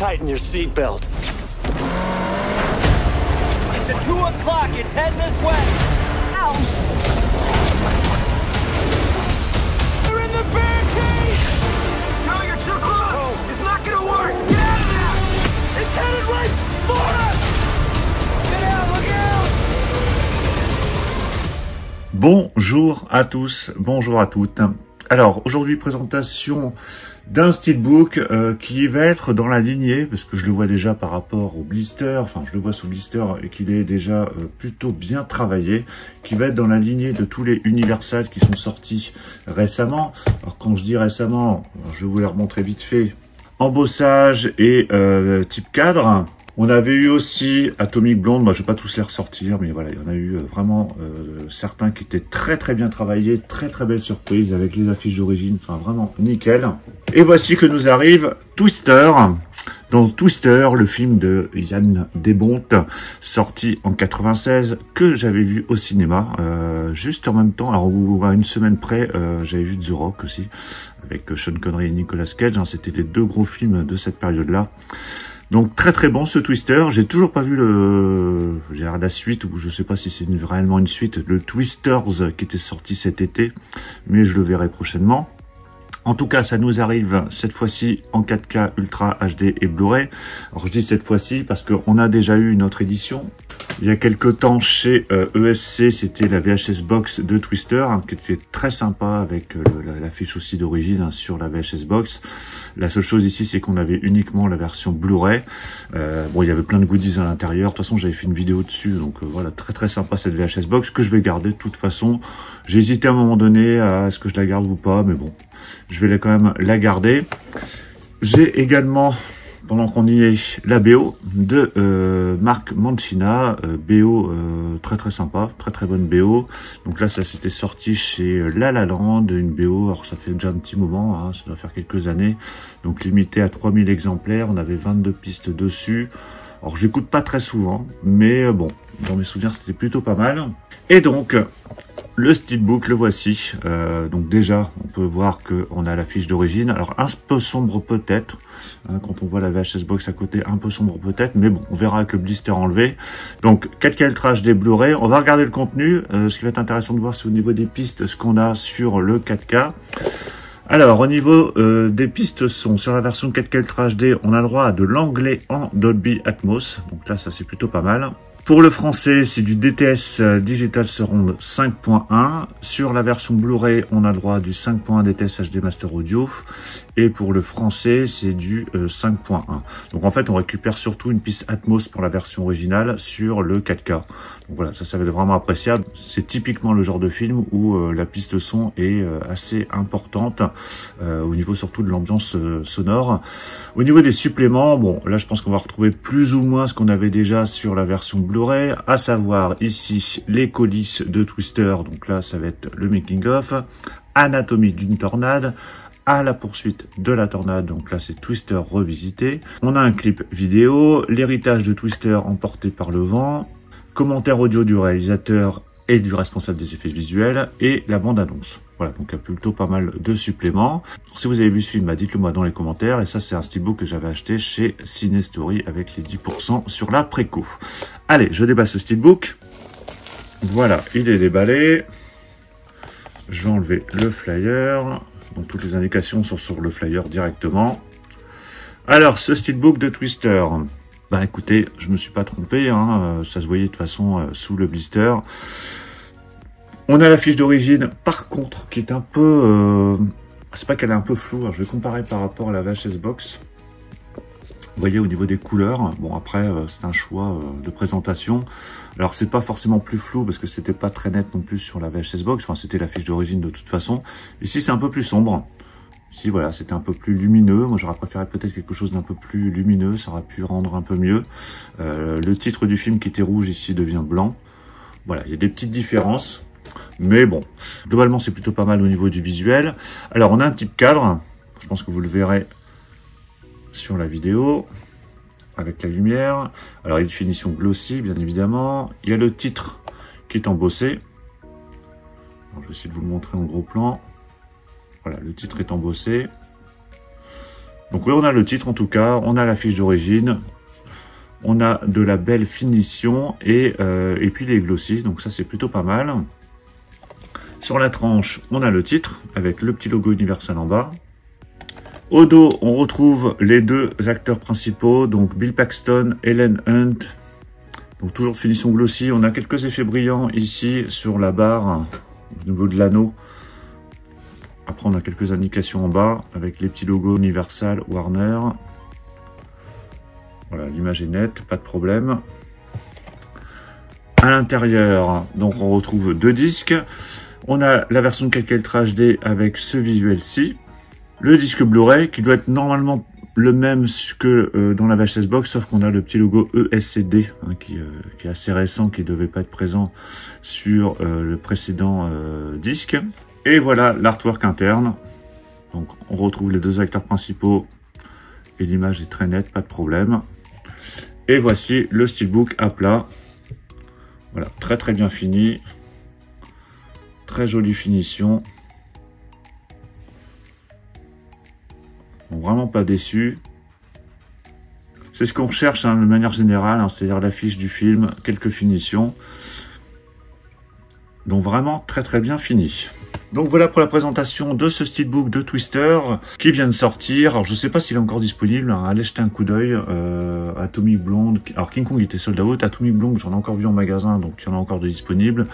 tighten your seatbelt. It's at 2 o'clock. It's heading this way. Ouch! They're in the barricade! Joe, you're too close! Oh, it's not gonna work! Get out of there! It's headed right for us! Get out, look out! Bonjour à tous, bonjour à toutes. Alors aujourd'hui présentation d'un steelbook qui va être dans la lignée, parce que je le vois déjà par rapport au blister, enfin je le vois sous blister et qu'il est déjà plutôt bien travaillé, qui va être dans la lignée de tous les Universal qui sont sortis récemment. Alors quand je dis récemment, je vais vous les remontrer vite fait. Embossage et type cadre. On avait eu aussi Atomic Blonde, je vais pas tous les ressortir, mais voilà, il y en a eu vraiment certains qui étaient très très bien travaillés, très très belle surprise avec les affiches d'origine, enfin vraiment nickel. Et voici que nous arrive Twister. Dans Twister, le film de Yann Desbontes, sorti en 96, que j'avais vu au cinéma, juste en même temps, alors à une semaine près, j'avais vu The Rock aussi, avec Sean Connery et Nicolas Cage, hein, c'était les deux gros films de cette période-là. Donc très très bon ce Twister, j'ai toujours pas vu la suite, ou je sais pas si c'est réellement une suite, le Twisters qui était sorti cet été, mais je le verrai prochainement. En tout cas, ça nous arrive cette fois-ci en 4K Ultra HD et Blu-ray. Alors je dis cette fois-ci parce qu'on a déjà eu une autre édition. Il y a quelques temps chez ESC, c'était la VHS Box de Twister, hein, qui était très sympa avec l'affiche aussi d'origine, hein, sur la VHS Box. La seule chose ici, c'est qu'on avait uniquement la version Blu-ray. Bon, il y avait plein de goodies à l'intérieur. De toute façon, j'avais fait une vidéo dessus, donc voilà, très très sympa cette VHS Box que je vais garder de toute façon. J'ai hésité à un moment donné à est-ce que je la garde ou pas, mais bon, je vais quand même la garder. J'ai également, pendant qu'on y est, la BO de Marc Mancina, BO très très sympa, très très bonne BO. Donc là, ça s'était sorti chez La La Land, une BO, alors ça fait déjà un petit moment, hein, ça doit faire quelques années, donc limité à 3000 exemplaires, on avait 22 pistes dessus. Alors j'écoute pas très souvent, mais bon, dans mes souvenirs c'était plutôt pas mal. Et donc, le steelbook, le voici. Donc déjà, on peut voir qu'on a la fiche d'origine. Alors un peu sombre peut-être, hein, quand on voit la VHS Box à côté, un peu sombre peut-être, mais bon, on verra avec le blister enlevé. Donc 4K Ultra HD Blu-ray. On va regarder le contenu. Ce qui va être intéressant de voir, c'est au niveau des pistes, ce qu'on a sur le 4K. Alors, au niveau des pistes son, sur la version 4K Ultra HD, on a le droit à de l'anglais en Dolby Atmos. Donc là, ça c'est plutôt pas mal. Pour le français, c'est du DTS Digital Surround 5.1. Sur la version Blu-ray, on a le droit du 5.1 DTS HD Master Audio. Et pour le français, c'est du 5.1. Donc en fait, on récupère surtout une piste Atmos pour la version originale sur le 4K. Donc voilà, ça va être vraiment appréciable. C'est typiquement le genre de film où la piste son est assez importante au niveau surtout de l'ambiance sonore. Au niveau des suppléments, bon, là je pense qu'on va retrouver plus ou moins ce qu'on avait déjà sur la version Blu-ray, à savoir ici les coulisses de Twister. Donc là, ça va être le making of, anatomie d'une tornade, à la poursuite de la tornade, donc là c'est Twister revisité. On a un clip vidéo, l'héritage de Twister emporté par le vent, commentaire audio du réalisateur et du responsable des effets visuels, et la bande-annonce. Voilà, donc il y a plutôt pas mal de suppléments. Si vous avez vu ce film, dites-le moi dans les commentaires. Et ça, c'est un steelbook que j'avais acheté chez Cinestory avec les 10% sur la préco. Allez, je déballe ce steelbook. Voilà, il est déballé. Je vais enlever le flyer. Donc toutes les indications sont sur le flyer directement. Alors, ce steelbook de Twister. Ben écoutez, je me suis pas trompé, hein, ça se voyait de toute façon sous le blister. On a la fiche d'origine, par contre, qui est un peu... c'est pas qu'elle est un peu floue, alors je vais comparer par rapport à la VHS Box. Vous voyez au niveau des couleurs, bon après c'est un choix de présentation. Alors c'est pas forcément plus flou parce que c'était pas très net non plus sur la VHS Box, enfin c'était la fiche d'origine de toute façon. Ici c'est un peu plus sombre. Ici voilà, c'était un peu plus lumineux. Moi j'aurais préféré peut-être quelque chose d'un peu plus lumineux, ça aurait pu rendre un peu mieux. Le titre du film qui était rouge ici devient blanc. Voilà, il y a des petites différences. Mais bon, globalement c'est plutôt pas mal au niveau du visuel. Alors on a un type cadre, je pense que vous le verrez sur la vidéo, avec la lumière. Alors il y a une finition glossy bien évidemment. Il y a le titre qui est embossé. Alors, je vais essayer de vous le montrer en gros plan. Voilà, le titre est embossé. Donc oui, on a le titre en tout cas, on a la fiche d'origine, on a de la belle finition et puis les glossies, donc ça c'est plutôt pas mal. Sur la tranche, on a le titre avec le petit logo Universal en bas. Au dos, on retrouve les deux acteurs principaux, donc Bill Paxton, Helen Hunt. Donc toujours finition glossy, on a quelques effets brillants ici sur la barre au niveau de l'anneau. Après, on a quelques indications en bas avec les petits logos Universal, Warner. Voilà, l'image est nette, pas de problème. À l'intérieur, donc on retrouve deux disques. On a la version 4K Ultra HD avec ce visuel-ci. Le disque Blu-ray qui doit être normalement le même que dans la VHS Box, sauf qu'on a le petit logo ESCD hein, qui est assez récent, qui ne devait pas être présent sur le précédent disque. Et voilà l'artwork interne. Donc on retrouve les deux acteurs principaux et l'image est très nette, pas de problème. Et voici le steelbook à plat. Voilà, très très bien fini. Très jolie finition. Bon, vraiment pas déçu. C'est ce qu'on recherche hein, de manière générale, hein, c'est-à-dire l'affiche du film, quelques finitions. Donc vraiment très très bien fini. Donc voilà pour la présentation de ce steelbook de Twister qui vient de sortir. Alors je sais pas s'il est encore disponible, hein. Allez jeter un coup d'œil. Atomic Blonde, alors King Kong était sold out, Atomic Blonde j'en ai encore vu en magasin, donc il y en a encore de disponibles.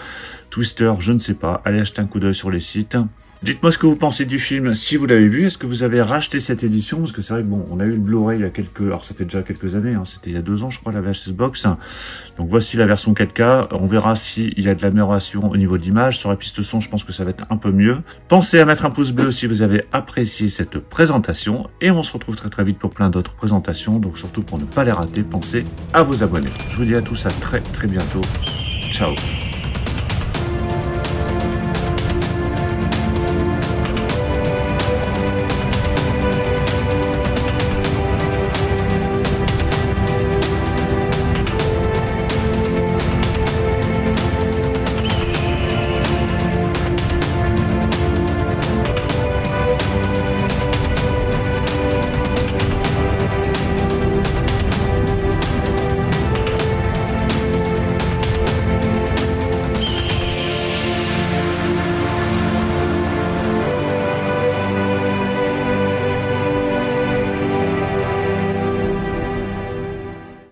Twister je ne sais pas, allez jeter un coup d'œil sur les sites. Dites-moi ce que vous pensez du film, si vous l'avez vu, est-ce que vous avez racheté cette édition? Parce que c'est vrai que bon, on a eu le Blu-ray il y a quelques... Alors ça fait déjà quelques années, hein. C'était il y a 2 ans je crois la VHS Box. Donc voici la version 4K, on verra s'il y a de l'amélioration au niveau de l'image. Sur la piste son, je pense que ça va être un peu mieux. Pensez à mettre un pouce bleu si vous avez apprécié cette présentation. Et on se retrouve très très vite pour plein d'autres présentations. Donc surtout pour ne pas les rater, pensez à vous abonner. Je vous dis à tous à très très bientôt. Ciao.